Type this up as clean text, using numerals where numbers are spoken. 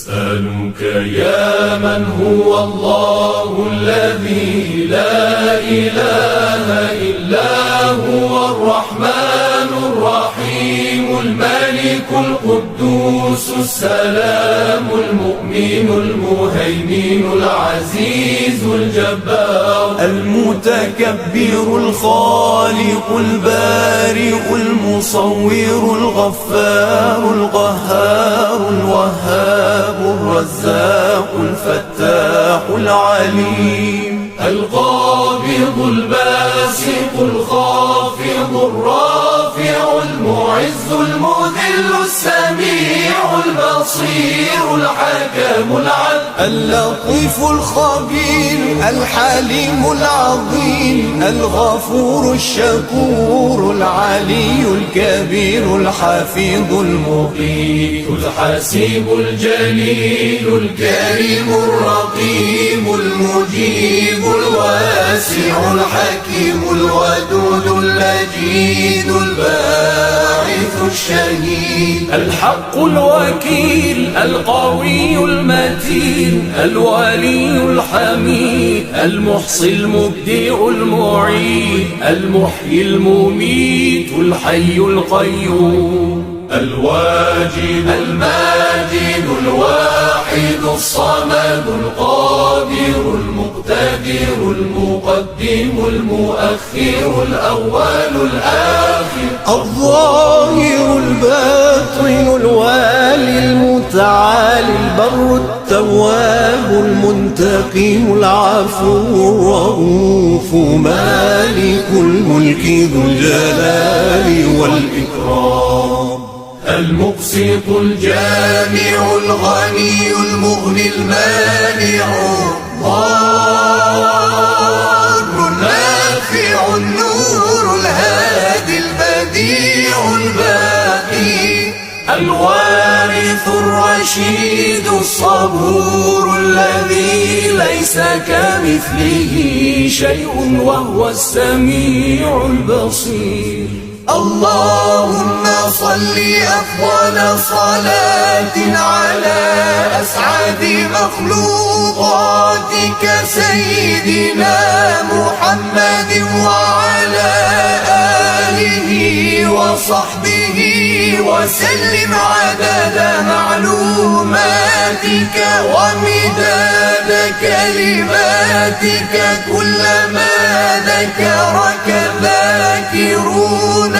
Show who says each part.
Speaker 1: أسألك يا من هو الله الذي لا إله إلا هو الرحمن الرحيم الملك القدوس السلام المؤمن المهيمن العزيز الجبار
Speaker 2: المتكبر الخالق البارئ المصور الغفار القهار الوهاب الرزاق الفتاح العليم
Speaker 1: القابض الباسط الخافض الرافع المعز المذل السميع البصير الحكم العدل
Speaker 2: اللطيف الخبير الحليم العظيم الغفور الشكور العلي الكبير الحفيظ المقيت
Speaker 1: الحسيب الجليل الكريم الرقيب المجيب الواسع الحكيم الودود اللجيد الباعث الشهيد
Speaker 2: الحق الوكيل القوي المتين الولي الحميد المحصي المبدع المعيد المحيي المميت الحي القيوم
Speaker 1: الواجد الماجد الواحد الصمد القادر المقتدر المقدم المؤخر الأول الآخر
Speaker 2: الظاهر الباطن الوالي المتعالي البر التواب المنتقم العفو الرؤوف مالك الملك ذو الجلال والإكرام
Speaker 1: المقسط الجامع الغني المغني المانع الضار النافع النور الهادي البديع الباقي الوارث الرشيد الصبور الذي ليس كمثله شيء وهو السميع البصير
Speaker 2: اللهم صل أفضل صلاة على أسعد مخلوقاتك سيدنا محمد وعلى آله وصحبه وسلم عدد معلوماتك ومداد كلماتك كلما ذكرك ذاكرون